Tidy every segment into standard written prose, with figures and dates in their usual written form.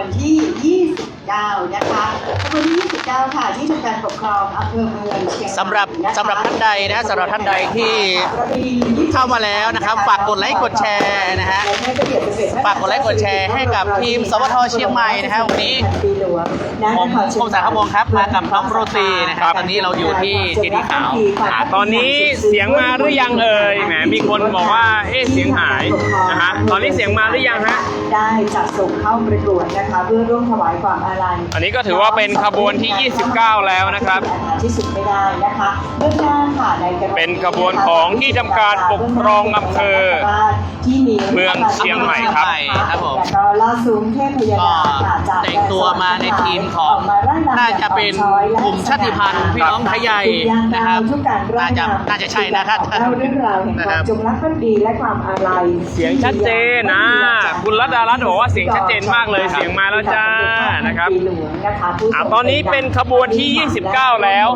วันที่ 29 นะคะวันที่ 29 ค่ะที่ทำการปกครองอำเภอเมืองเชียงใหม่สำหรับท่านใดนะสำหรับท่านใดที่เข้ามาแล้วนะครับฝากกดไลค์กดแชร์นะฮะฝากกดไลค์กดแชร์ให้กับทีมสวทเชียงใหม่นะครับวันนี้ผมคมสารขบวงครับมากับน้องโรตีนะครับตอนนี้เราอยู่ที่เจดีย์ขาวตอนนี้เสียงมาหรือยังเอ่ยแหมมีคนบอกว่าเสียงหายนะฮะตอนนี้เสียงมาหรือยังฮะได้จัดส่งเข้าประกวดนะคะเพื่อร่วมถวายความอาลัยอันนี้ก็ถือว่าเป็นขบวนที่ 29 แล้วนะครับที่สุดไม่ได้นะคะเบื้องหน้าค่ะในเป็นขบวนของที่ทำการปกครองอำเภอเมืองเชียงใหม่ครับผมก็ล่าสุดเทพยดาแต่งตัวมาในทีมของน่าจะเป็นกลุ่มชาติพันธุ์พี่น้องไทยใหญ่นะครับน่าจะใช่นะครับเรื่องราวแห่งความจงรักภักดีและความอาลัยเสียงชัดเจนนะคุณรัตดารัตน์บอกว่าเสียงชัดเจนมากเลยเสียงมาแล้วจ้านะครับตอนนี้เป็นขบวนที่ 29 แล้ว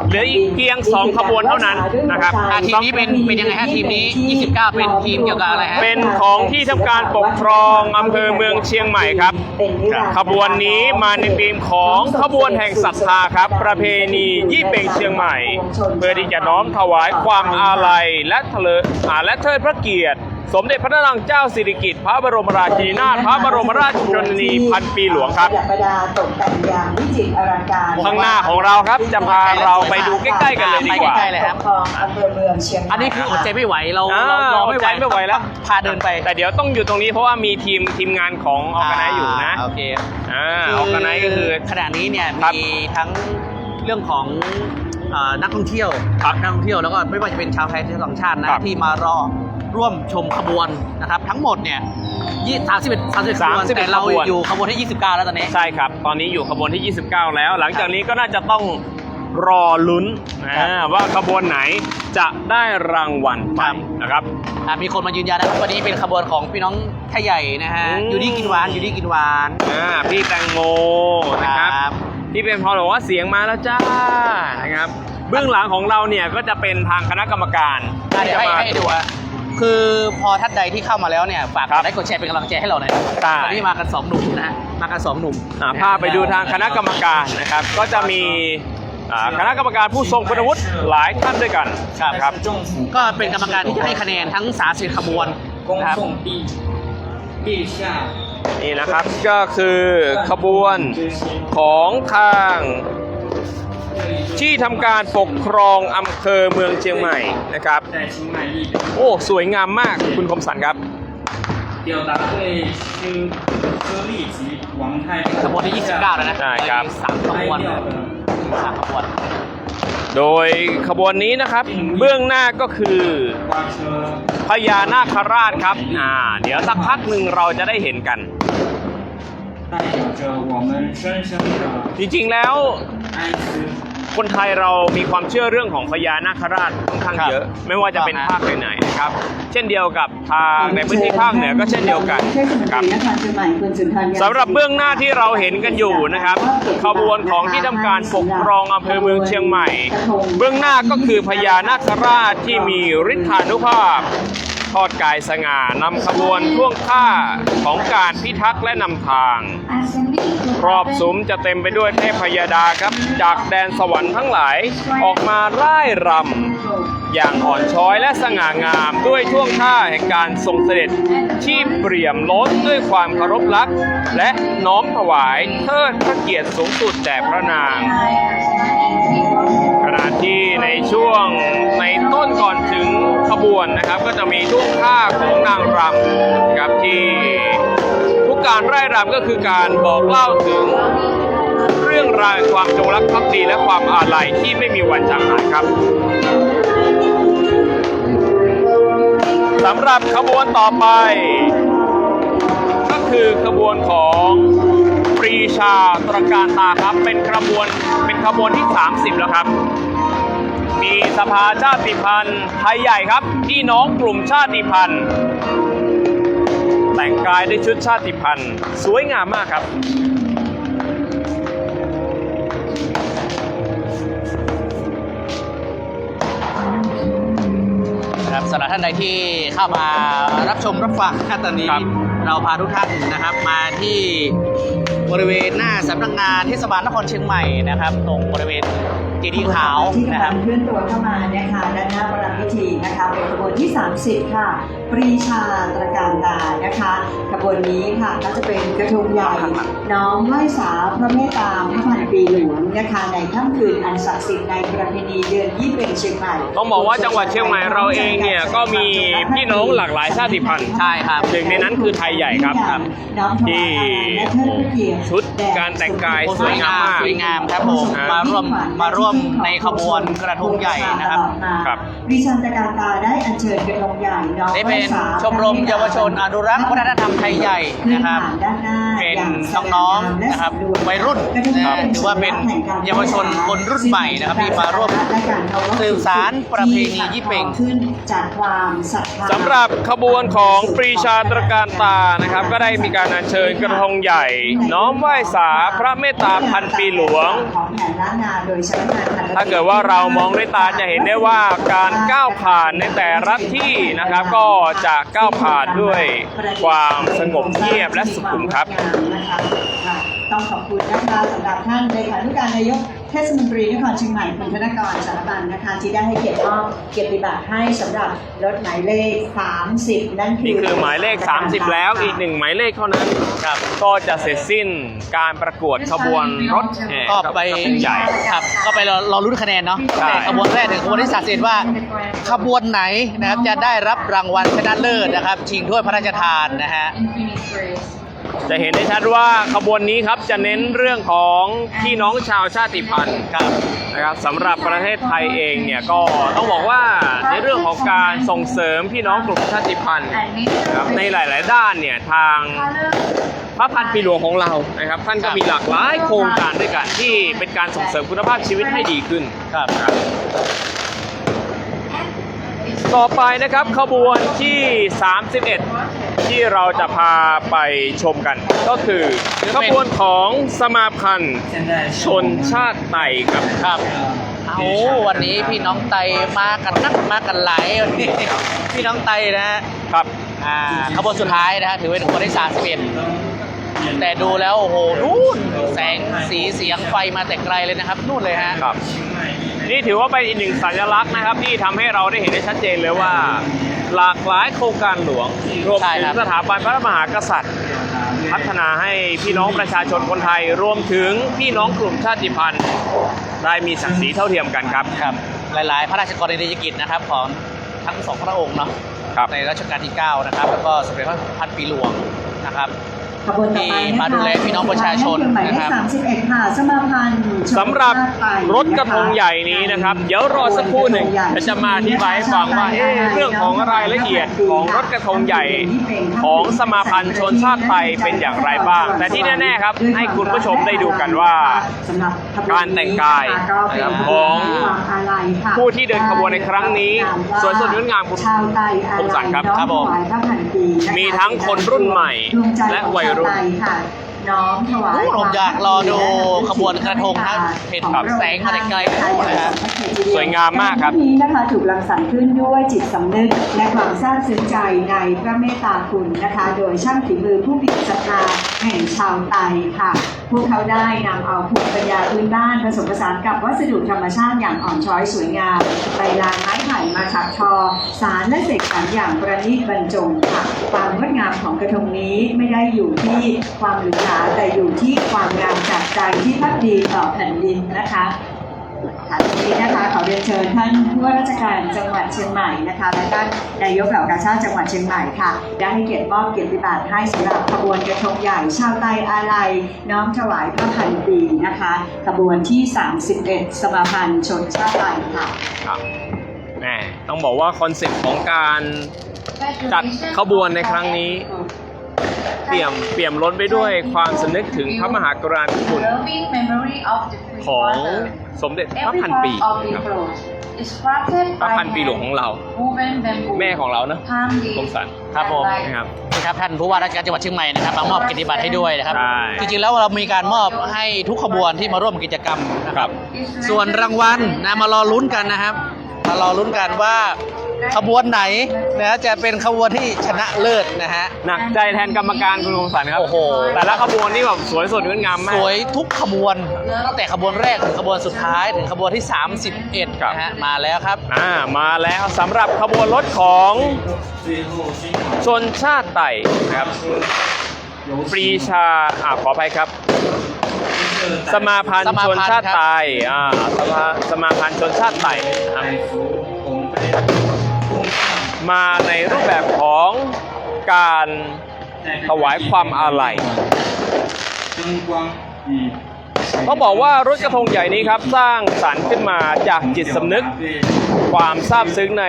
เหลืออีกเพียง2ขบวนเท่านั้นนะครับทีมนี้เป็นยังไงฮะทีมนี้29เป็นทีมเกี่ยวกับอะไรฮะเป็นของที่ทำการปกครองอำเภอเมืองเชียงใหม่ครับขบวนนี้มาในธีมของขบวนแห่งศรัทธาครับประเพณียี่เป็งเชียงใหม่เพื่อที่จะน้อมถวายความอาลัยและเทิดพระเกียรติสมเด็จพระนางเจ้าสิริกิติ์พระบรมราชินีนาถพระบรมราชชนนีพันปีหลวงครับข้างหน้าของเราครับจะพาเราไปดูใกล้ๆกันเลยดีกว่าอันนี้คืออดใจไม่ไหวเราไม่ไหวแล้วพาเดินไปแต่เดี๋ยวต้องอยู่ตรงนี้เพราะว่ามีทีมงานของออร์แกไนซ์อยู่นะโอเคออร์แกไนซ์ก็คือขณะนี้เนี่ยมีทั้งเรื่องของนักท่องเที่ยวแล้วก็ไม่ว่าจะเป็นชาวไทยทั้งสองชาตินะที่มารอร่วมชมขบวนนะครับทั้งหมดเนี่ย31ขบวนแต่เราอยู่ขบวนที่29แล้วตอนนี้ใช่ครับตอนนี้อยู่ขบวนที่29แล้วหลังจากนี้ก็น่าจะต้องรอลุ้นว่าขบวนไหนจะได้รางวัลไปนะครับมีคนมายืนยันนะครับวันนี้เป็นขบวนของพี่น้องไทยใหญ่นะฮะอยู่ดีกินหวานพี่แตงโมนะครับที่เป็นพอบอกว่าเสียงมาแล้วจ้านะครับเบื้องหลังของเราเนี่ยก็จะเป็นทางคณะกรรมการที่จะมาให้ดูคือพอท่านใดที่เข้ามาแล้วเนี่ยฝากกดไลค์กดแชร์เป็นกำลังใจให้เราหน่อยวันนี้มากัน2หนุ่มนะมากัน2หนุ่มพาไปดูทางคณะกรรมการนะครับก็จะมีคณะกรรมการผู้ทรงคุณวุฒิหลายท่านด้วยกันครับก็เป็นกรรมการที่จะให้คะแนนทั้ง30ขบวนนะครับนี่นะครับก็คือขบวนของทางที่ทำการปกครองอำเภอเมืองเชียงใหม่นะครับโอ้สวยงามมากคุณคมสันครับขบวนที่29แล้วนะใช่ครับ3ขบวนโดยขบวนนี้นะครับเบื้องหน้าก็คือพญานาคราชครับเดี๋ยวสักพักหนึ่งเราจะได้เห็นกันจริงๆแล้วคนไทยเรามีความเชื่อเรื่องของพญานาคราชค่อนข้างเยอะไม่ว่าจะเป็นภาคไหนๆนะครับเช่นเดียวกับทางในพื้นที่ภาคเหนือก็เช่นเดียวกันครับสำหรับเบื้องหน้าที่เราเห็นกันอยู่นะครับขบวนของที่ทำการปกครองอำเภอเมืองเชียงใหม่เบื้องหน้าก็คือพญานาคราชที่มีฤทธานุภาพทอดกายสง่านำขบวนท่วงท่าของการพิทักษ์และนำทางรอบซุ้มจะเต็มไปด้วยเทพยดาครับจากแดนสวรรค์ทั้งหลายออกมาร่ายรำอย่างอ่อนช้อยและสง่างามด้วยท่วงท่าแห่งการทรงเสด็จที่เปี่ยมล้นด้วยความเคารพรักและน้อมถวายเทิดพระเกียรติสูงสุดแด่พระนางขณะที่ในช่วงในต้นก่อนถึงขบวนนะครับก็จะมีท่วงท่าของนางรำครับที่ทุกการร่ายรำก็คือการบอกเล่าถึงเรื่องราวความจงรักภักดีและความอาลัยที่ไม่มีวันจางหายครับสำหรับขบวนต่อไปก็คือขบวนของปรีชาตระการตาครับเป็นขบวนที่30แล้วครับมีสภาชาติพันธุ์ไทยใหญ่ครับพี่น้องกลุ่มชาติพันธุ์แต่งกายด้วยชุดชาติพันธุ์สวยงามมากครับสำหรับท่านใดที่เข้ามารับชมรับฟังตอนนี้เราพาทุกท่านนะครับมาที่ บริเวณหน้าสำนักงานเทศบาลนครเชียงใหม่นะครับ ตรงบริเวณเจดีย์ขาว ที่ นะ กำ ค ลั รับ งเคลื่อนตัวเข้ามานะคะด้านหน้าประลังพิธีนะคะเป็นขบวนที่ 30 ค่ะ ปรีชาตระการตานะคะขบวนนี้ค่ะก็จะเป็นกระทงใหญ่น้อมไหว้สาพระเมตตาพระพันปีหลวงนะคะในค่ำคืนอันศักดิ์สิทธิ์ในประเพณีเดือนยี่เพ็ญเชียงใหม่ ต้องบอกว่าจังหวัดเชียงใหม่เราเองเนี่ยก็มีพี่น้องหลากหลายชาติพันธุ์ ใช่ครับ หนึ่งในนั้นคือไทยใหญ่ครับ ที่ชุดการแต่งกายสวยงามมาก สวยงามครับผมมาร่วมในขบวนกระทงใหญ่นะครับ ครับ ปรีชาตระการตาได้อัญเชิญกระทงใหญ่น้อม นี่ ไหว้ เป็น สา ชมรมเยาวชนอนุรักษ์วัฒนธรรมไทยใหญ่นะครับ เป็นน้องๆนะครับวัยรุ่นนะครับถือว่าเป็นเยาวชนคนรุ่นใหม่นะครับที่มาร่วมสืบสานประเพณียี่เป่ง ขึ้นจากความศรัทธา สำหรับขบวนของปรีชาตระการตานะครับก็ได้มีการอัญเชิญกระทงใหญ่ น้อมไหว้สาพระเมตตาพันปีหลวง ของแผนล้านนาโดยใช้งานพัน ถ้าเกิดว่าเรามองด้วยตาจะเห็นได้ว่าการก้าวผ่านในแต่ละที่นะครับ ก็จะก้าวผ่านด้วยความสงบเงียบและสุขุมครับ ต้องขอบคุณนะคะสำหรับท่านเลขาธิการนายกเทศมนตรีนครเชียงใหม่คุณธนกรสารบันนะคะที่ได้ให้เกียรติมอบเกียรติบัตรให้สำหรับรถหมายเลข 30 นั่น นี่คือหมายเลข 30 แล้วอีกหนึ่งหมายเลขเท่านั้นครับก็จะเสร็จสิ้นการประกวดขบวนรถแห่ ก็ไป กระทงใหญ่ ครับก็ไปรอลุ้นคะแนนเนาะ ใช่ แต่ขบวนแรกถึงขบวนที่30ว่าขบวนไหนนะครับจะได้รับรางวัลชนะเลิศนะครับชิงถ้วยพระราชทานนะฮะ จะเห็นได้ชัดว่าขบวนนี้ครับจะเน้นเรื่องของพี่น้องชาวชาติพันธุ์ครับนะครับสำหรับประเทศไทยเองเนี่ยก็ต้องบอกว่าในเรื่องของการส่งเสริมพี่น้องกลุ่มชาติพันธุ์นะครับในหลาย ๆ ด้านเนี่ยทางพระพันปีหลวงของเรานะครับท่านก็มีหลากหลายโครงการด้วยกันที่เป็นการส่งเสริมคุณภาพชีวิตให้ดีขึ้น ครับ ต่อไปนะครับขบวนที่ 31 ที่เราจะพาไปชมกัน ก็คือขบวนของสมาพันธ์ชนชาติไทยครับ ครับเอาวันนี้พี่น้องไตมากันนักมากันหลายวันนี้พี่น้องไตนะฮะ ครับ ขบวนสุดท้ายนะฮะถือเป็นขบวนที่31แต่ดูแล้วโอ้โหนู่นแสงสีเสียงไฟมาแต่ไกลเลยนะครับนู่นเลยฮะ ครับนี่ถือว่าเป็นอีกหนึ่งสัญลักษณ์นะครับที่ทำให้เราได้เห็นได้ชัดเจนเลยว่า หลากหลายโครงการหลวงรวม ใช่ ถึ ครั ง บ สถาบันพระมหากษัตริย์ พัฒนาให้พี่น้องประชาชนคนไทย รวมถึงพี่น้องกลุ่มชาติพันธุ์ได้มีศักดิ์ศรีเท่าเทียมกันครับ ครับหลายๆ พระราชกรณียกิจนะครับของทั้งสองพระองค์เนาะ ครับ ในรัชกาลที่ 9 นะครับแล้วก็สมเด็จพระพันปีหลวงนะครับ ขบวนต่อไป ที่มาดูแลพี่น้องประชาชน หมายเล นะครั ข บ 31 ค่ะสมาพันธ์ชน สำหรับ ชาติไทย รถกระทงใหญ่นี้นะครับเดี๋ยวรอสักครู่หนึ่งจะมาอธิบายให้ฟังว่าเรื่องของรายละเอียดของรถกระทงใหญ่ของสมาพันธ์ชนชาติไทยเป็นอย่างไรบ้าง แต่ที่แน่ๆครับให้คุณผู้ชมได้ดูกันว่า สำหรับขบวน การแต่งกายนะครับของผู้ที่เดินขบวนในครั้งนี้สวยสดงดงามคุณ ชาวไทยอาลัย คมสันครับ น้อม ครับผม ถวายพระพันปีนะคะ มีทั้งคนรุ่นใหม่ ดวงใจ และวัยรุ่น ของชาไทค่ะน้อมถวาย ผมอยากรอดูขบวนกระทงนะเห็นแบบแสงมาแต่ไกลนะฮะ สวยงามมากครับ นี้นะคะถูกรังสรรค์ขึ้นด้วยจิตสำนึกและความซาบซึ้งใจในพระเมตตาคุณนะคะ โดยช่างฝีมือผู้มีศรัทธาแห่งชาวไทยค่ะ พวกเขาได้นำเอาภูมิปัญญาพื้นบ้านผสมผสานกับวัสดุธรรมชาติอย่างอ่อนช้อยสวยงามใบลานไม้ไผ่มาถักทอสารและเสกสรรอย่างประณีตบรรจงค่ะความงดงามของกระทงนี้ไม่ได้อยู่ที่ความหรูหราแต่อยู่ที่ความงามจากใจที่พักดีต่อแผ่นดินนะคะค่ะทีนี้นะคะขอเรียนเชิญท่านผู้ว่าราชการจังหวัดเชียงใหม่นะคะและท่านนายกเหล่ากาชาติจังหวัดเชียงใหม่ค่ะได้ให้เกียรติมอบเกียรติบัตรให้สำหรับขบวนกระทงใหญ่ชาวไทยอาลัยน้อมถวายพระพันปีนะคะขบวนที่ 31 สมาพันธ์ชนชาติไทยค่ะ ครับแหมต้องบอกว่าคอนเซ็ปต์ของการจัดขบวนในครั้งนี้เปี่ยมล้นไปด้วยความสำนึกถึงพระมหากรุณาธิคุณของสมเด็จพระพันปีครับพระพันปีหลวงของเรา แม่ของเราเนอะคมสัน ครับผม นะครับ นี่ครับท่านผู้ว่าราชการจังหวัดเชียงใหม่นะครับมามอบเกียรติบัตรให้ด้วยนะครับ ใช่ จริงๆแล้วเรามีการมอบให้ทุกขบวนที่มาร่วมกิจกรรมนะค ครั รับ บ ส่วนรางวัลนะมารอลุ้นกันนะครับมารอลุ้นกันว่า ขบวนไหนนะจะเป็นขบวนที่ชนะเลิศนะฮะ หนักใจแทนกรรมการคุณคมสันครับ โอ้โห แต่ละขบวนนี่แบบสวยสดงดงามมา ส ก วยทุกขบวนตั้งแต่ขบวนแรกถึงขบวนสุดท้ายถึงขบวนที่ 31 ครับ นะฮะมาแล้วครับ มาแล้วสำหรับขบวนรถของชนชาติไต่นะครับปรีชาขออภัยครับ สมาพันธ์ชนชาติไต่สมาพันธ์ชนชาติไต่นะครับมาในรูปแบบของการถวายความอาลัยต้องบอกว่ารถกระทงใหญ่นี้ครับสร้างสรรค์ขึ้นมาจากจิตสำนึกความซาบซึ้งใน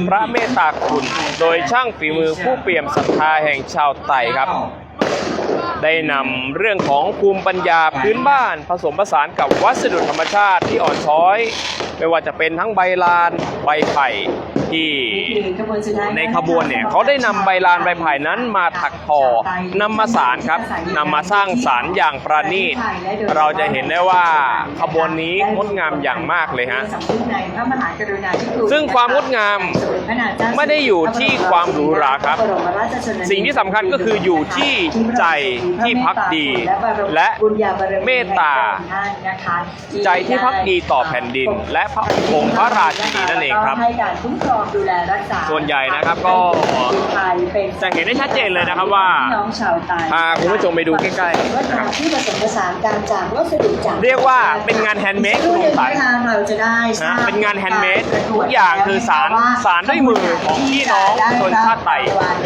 พระเมตตาคุณโดยช่างฝีมือผู้เปี่ยมศรัทธาแห่งชาวไต่ครับได้นำเรื่องของภูมิปัญญาพื้นบ้านผสมผสานกับวัสดุธรรมชาติที่อ่อนช้อย ไม่ว่าจะเป็นทั้งใบลานใบไผ่ที่ในขบวนเนี่ยเขาได้นำใบลานใบไผ่นั้นมาถักทอนำมาสานครับนำมาสร้างสรรค์อย่างประณีตเราจะเห็นได้ว่าขบวนนี้งดงามอย่างมากเลยฮะซึ่งความงดงามไม่ได้อยู่ที่ความหรูหราครับสิ่งที่สำคัญก็คืออยู่ที่ใจที่ภักดีและเมตตาใจที่ภักดีต่อแผ่นดินและพระองค์พระราชินีนั่นเองครับส่วนใหญ่นะครับก็จะเห็นได้ชัดเจนเลยนะครับว่าพาคุณผู้ชมไปดูใกล้ๆนะครับเรียกว่าเป็นงานแฮนด์เมดคุณลุงสันเป็นงานแฮนด์เมดทุกอย่างคือสารด้วยมือของพี่น้องชนชาติไทย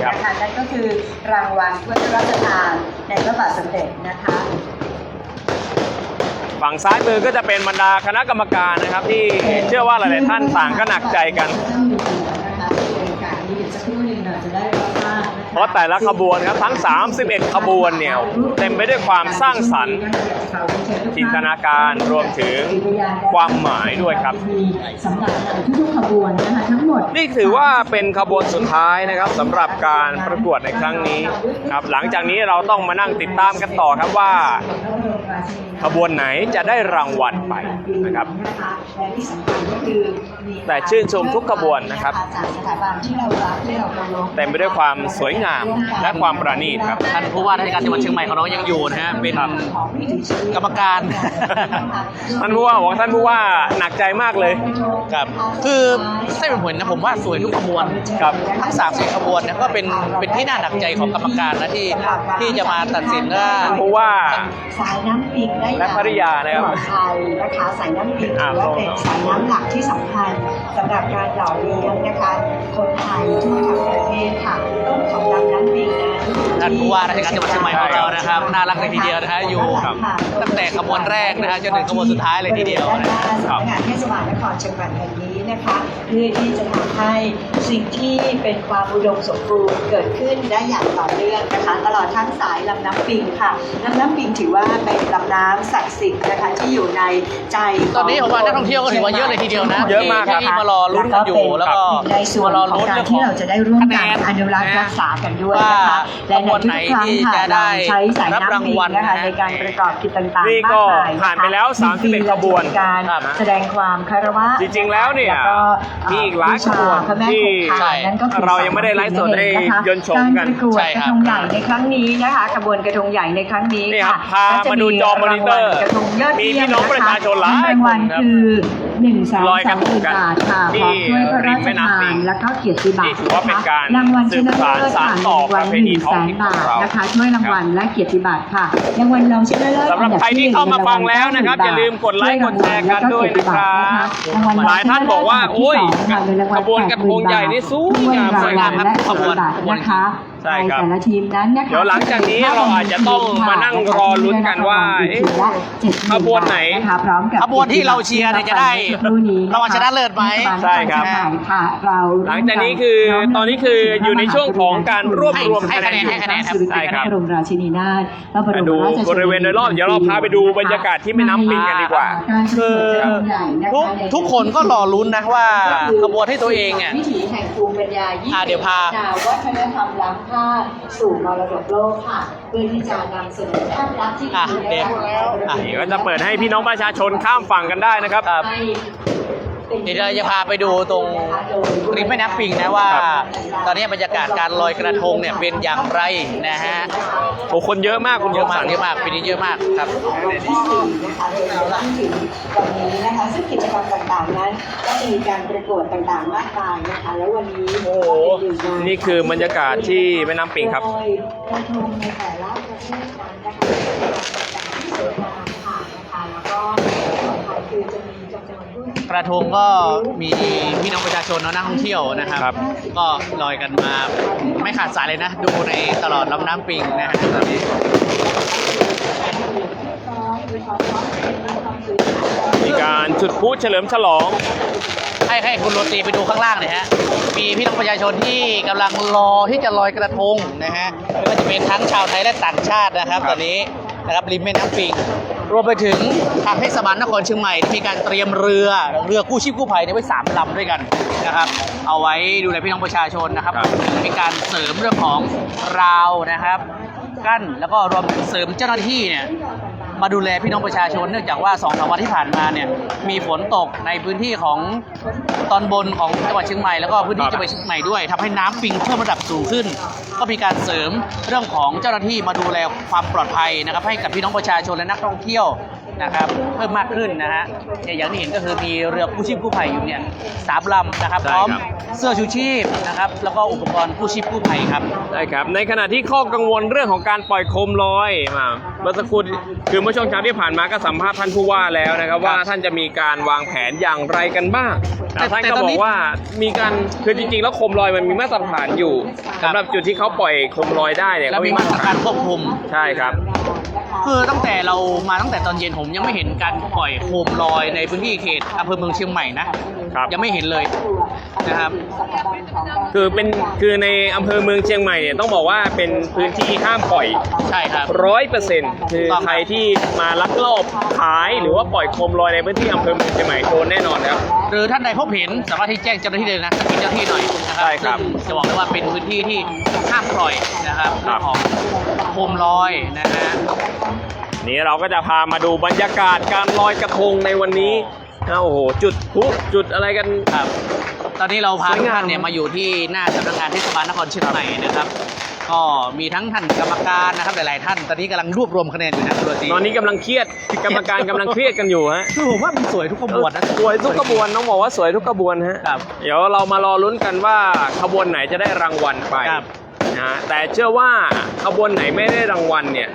ครับ นั่นก็คือรางวัลถ้วยพระราชทานในพระบาทสมเด็จนะคะ ฝั่งซ้ายมือก็จะเป็นบรรดาคณะกรรมการนะครับที่เชื่อว่าหลายๆท่านต่างก็หนักใจกัน เพราะแต่ละขบวนครับทั้ง 31 ขบวนเนี่ยเต็มไปด้วยความสร้างสรรค์จินตนาการรวมถึงความหมายด้วยครับ สำหรับทุกขบวนนะคะทั้งหมด นี่ถือว่าเป็นขบวนสุดท้ายนะครับสำหรับการประกวดในครั้งนี้ครับหลังจากนี้เราต้องมานั่งติดตามกันต่อครับว่า ขบวนไหนจะได้รางวัลไปนะครับแต่ชื่นชมทุกขบวนนะครับเต็มไปด้วยความสวยงามและความประณีตครับ ท่านผู้ว่าราชการจังหวัดเชียงใหม่ของเรายังอยู่นะฮะเป็นกรรมการ ท่านผู้ว่าบอกว่าท่านผู้ว่าหนักใจมากเลย ครับคือให้เป็นผลนะผมว่าสวยทุกขบวน ครับ ทั้ง30ขบวนเนี่ยก็เป็นที่น่าหนักใจของกรรมการนะที่จะมาตัดสินว่า ท่านผู้ว่า สายน้ำปิงได้ และภริยานะครับ ปลอดภัยนะคะสายน้ำปิงถือว่าเป็นสายน้ำหลักที่สำคัญสำหรับการหล่อเลี้ยงนะคะคนไทยทั่วทั้งประเทศค่ะต้นของลำน้ำปิงนั้น ท่านผู้ว่าราชการจังหวัดเชียงใหม่ของเรานะครับน่ารักเลยทีเดียวนะฮะอยู่ตั้งแต่ขบวนแรกนะฮะจนถึงขบวนสุดท้ายเลยทีเดียว ด้านห นะ น้า ค สำ รั นั บ กงานเทศบาลนครเชียงใหม่แห่งนี้นะคะเพื่อที่จะทำให้สิ่งที่เป็นความอุดมสมบูรณ์เกิดขึ้นได้อย่างต่อเนื่องนะคะตลอดทั้งสายลำน้ำปิงค่ะลำน้ำปิงถือว่าเป็นลำน้ำศักดิ์สิทธิ์นะคะที่อยู่ในใจขง ตอนนี้ผมว่านักท่องเที่ยวก็ถือว่าเยอะเลยทีเดียวนะ เยอะมากครับ ที่มารอลุ้นกันอยู่แล้วก็ ในส่วน มารอ ของ ลุ้น การ เรื่อง ที่เราจะได้ร่วมกันอนุรักษ์รักษากันด้วยนะคะ และในทุกครั้งค่ะเราใช้สายน้ำปิงนะคะในการประกอบกิจต่างๆ นี่ก็ มากมายนะคะ ผ่านไปแล้ว31ขบวน การแสดงความคารวะ จริงๆแล้วเนี่ย ก็ มีอีกหลายขบวน พระแม่ ที่ คงคานั่นก็คือ เรายังไม่ได้ไลฟ์สดให้ยนต์ชมกัน การประกวด ใช่ ก ค ระ รับ ทงใหญ่ในครั้งนี้นะคะขบวนกระทงใหญ่ในครั้งนี้ นี่ครั ค่ะ บพามาดูจอมอนิเตอร์ กระทงยอด มี เยี่ย พี่น้องประชาชนหลาย รางวัล คนครับ คือ1 3 ลอยกระทงกัน บาทค่ะพ ที่ ร้อมถ้วยพระ ริ ราม แม่ ช น้ำ ทา ปิ น ง และก็เกียรติบัต นี่ ร ถือว่าเป็นการ รางวัลช สืบ นะ สา เลิ ร ศ สาน ค่ะ ต่อ รางวัล ประเพณีท้องถิ่น 100,000 บาท ของเรา นะคะถ้วยรางวัลและเกียรติบัตรค่ะรางวัลรองชนะเลิศ สำหรับใครที่เข้ามาฟังแล้วนะครับอย่าลืมกดไลค์กดแชร์กันด้วยนะครับ หลายท่านบอกว่าโอ้ยขบวนกระทงใหญ่นี่สวยงามสวยงามครับ ขบวนนะคะ ใช่ครับ แต่ละทีมนั้นนะคะ เดี๋ยวหลังจากนี้เราอาจจะต้องมานั่งรอลุ้นกันว่าเอ๊ะขบวนไหน นะคะพร้อมกับ ขบวนที่เราเชียร์เนี่ยจะได้รางวัลชนะเลิศไหม ใช่ครับ ค่ะเรา หลังจากนี้คือตอนนี้คืออยู่ในช่วงของการรวบรวมคะแนนอยู่ ให้คะแนนครับ ใช่ครับ พระบรมราชินีนาถพระบรม ดู ราชชนนี บริเวณโดยรอบเดี๋ยวเราพาไปดูบรรยากาศที่แม่น้ำปิงกันดีกว่า คือทุกคนก็รอลุ้นนะว่าขบวนที่ตัวเองเนี่ย วิถีแห่งภูมิปัญญา20 เดี๋ยวพา ดาววัฒนธรรมล้ำค่าสู่มรดกโลกค่ะเพื่อที่จะนำเสนอภาพลักษณ์ที่ดี เดี๋ยว และ นี่ก็จะเปิดให้พี่น้องประชาชนข้ามฝั่งกันได้นะครับ ให้ เดี๋ยวเราจะพาไปดูตรงริมแม่น้ำปิงนะว่า ตอนนี้บรรยากาศการลอยกระทงเนี่ยเป็นอย่างไรนะฮะ โอ้คนเยอะมากคุณ เยอะมาก คมสัน เยอะมากปีนี้เยอะมากครับ ที่4นะคะเราตั้งถึงวันนี้นะคะซึ่งกิจกรรมต่างๆนั้นก็มีการประกวดต่างๆมากมายนะคะแล้ววันนี้ โอ้โหนี่คือบรรยากาศที่แม่น้ำปิงครับ โดยกระทงในแต่ละประเทศนั้นนะคะที่สวยงามค่ะนะคะแล้วก็ของไทยคือจะมีจำนวนผู้ที่ กระทงก็มีพี่น้องประชาชนเนาะนักท่องเที่ยวนะครับ ครับ ก็ลอยกันมาไม่ขาดสายเลยนะ ดูในตลอดลำน้ำปิงนะฮะตอนนี้ มีการจุดพลุเฉลิมฉลอง ให้คุณโรตีไปดูข้างล่างหน่อยฮะ มีพี่น้องประชาชนที่กำลังรอที่จะลอยกระทงนะฮะไม่ว่าจะเป็นทั้งชาวไทยและต่างชาตินะครับ ตอนนี้นะครับริมแม่น้ำปิง รวมไปถึงทางเทศบาลนครเชียงใหม่ที่มีการเตรียมเรือกู้ชีพกู้ภัยเนี่ยไว้3 ลำด้วยกันนะครับ เอาไว้ดูแลพี่น้องประชาชนนะครับ ครับ มีการเสริมเรื่องของราวนะครับกั้นแล้วก็รวมถึงเสริมเจ้าหน้าที่เนี่ยมาดูแลพี่น้องประชาชนเนื่องจากว่า2-3 วันที่ผ่านมาเนี่ยมีฝนตกในพื้นที่ของตอนบนของจังหวัดเชียงใหม่แล้วก็พื้นที่จังหวัดเชียงใหม่ด้วยทำให้น้ำปิงเพิ่มระดับสูงขึ้น ก็มีการเสริมเรื่องของเจ้าหน้าที่มาดูแลความปลอดภัยนะครับให้กับพี่น้องประชาชนและนักท่องเที่ยวนะครับเพิ่มมากขึ้นนะฮะเนี่ยอย่างที่เห็นก็คือมีเรือกู้ชีพกู้ภัยอยู่เนี่ย3 ลำนะครับ ใช่ พร้อม ครับ เสื้อชูชีพนะครับแล้วก็อุปกรณ์กู้ชีพกู้ภัยครับ ได้ครับในขณะที่ข้อกังวลเรื่องของการปล่อยโคมลอยมาเมื่อสักครู่คือเมื่อช่วงเช้าที่ผ่านมาก็สัมภาษณ์ท่านผู้ว่าแล้วนะครับว่าท่านจะมีการวางแผนอย่างไรกันบ้างแต่ท่านก็บอกว่ามีการคือจริงๆแล้วโคมลอยมันมีมาตรฐานอยู่ ครับ สำหรับจุดที่เขาปล่อยโคมลอยได้เนี่ย แล้ว เขา มีมาตรการควบคุม ใช่ครับ คือตั้งแต่เรามาตั้งแต่ตอนเย็นผมยังไม่เห็นการปล่อยโคมลอยในพื้นที่เขตอำเภอเมืองเชียงใหม่นะครับ ยังไม่เห็นเลยนะครับ คือในอำเภอเมืองเชียงใหม่เนี่ยต้องบอกว่าเป็นพื้นที่ห้ามปล่อย ใช่ครับ 100%คือใครที่มาลักลอบขายหรือว่าปล่อยโคมลอยในพื้นที่อำเภอเมืองเชียงใหม่โดนแน่นอนครับ หรือท่านใดพบเห็นสามารถที่แจ้งเจ้าหน้าที่เลยนะเป็นเจ้าหน้าที่หน่อยนะครั ใช่ครับ ซึ่งจะบอกได้ว่าเป็นพื้นที่ที่ห้ามปล่อยนะครับ ครั เรื่อบ งของโคมลอยนะฮะ นี่เราก็จะพามาดูบรรยากาศการลอยกระทงในวันนี้นะโอ้โหจุดพลุจุดอะไรกัน ครับ ตอนนี้เราพา สวย ทุก งาม ท่านเนี่ยมาอยู่ที่หน้าสำนักงานเทศบาลนครเชียงใหม่นะครับ ก็มีทั้งท่านกรรมการนะครับหลายๆท่านตอนนี้กำลังรวบรวมคะแนนอยู่นะคุณโรตี ตอนนี้กำลังเครียดกรรมการกำลังเครียดกันอยู่ฮะ คือผมว่ามันสวยทุกขบวนนะ สวยทุกขบวนต้องบอกว่าสวยทุกขบวนฮะ ครับ เดี๋ยวเรามารอลุ้นกันว่าขบวนไหนจะได้รางวัลไป ครับ นะฮะแต่เชื่อว่าขบวนไหนไม่ได้รางวัลเนี่ย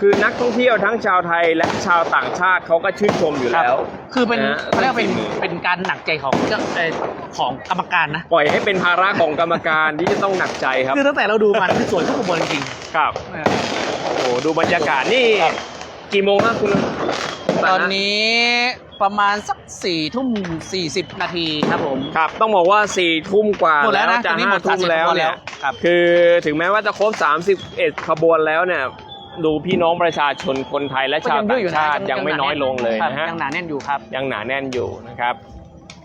คือนักท่องเที่ยวทั้งชาวไทยและชาวต่างชาติเขาก็ชื่นชมอยู่แล้ว คือเป็น นะฮะ เขาเรียกว่าเป็นการหนักใจของของกรรมการนะ ปล่อยให้เป็นภาระของกรรมการที่จะต้องหนักใจครับ คือตั้งแต่เราดูมันคือสวยทุกขบวนจริง ครับ ๆ โอ้โหดูบรรยากาศนี่กี่โมงครับคุณ ตอนนี้ประมาณสัก4:40 นาทีครับผม ครับต้องบอกว่า4 ทุ่มกว่า หมดแล้วนะ จะ ตอนนี้หมด 5 ทุ่ม 30 แล้ว ขบวนแล้ เนี่ วย ครับ คือถึงแม้ว่าจะครบ31ขบวนแล้วเนี่ยดูพี่น้องประชาชนคนไทยและชาวต่างชาติยังไม่น้อยลงเลย ครับ นะฮะ ยังหนาแน่นอยู่ครับ ยังหนาแน่นอยู่นะครับ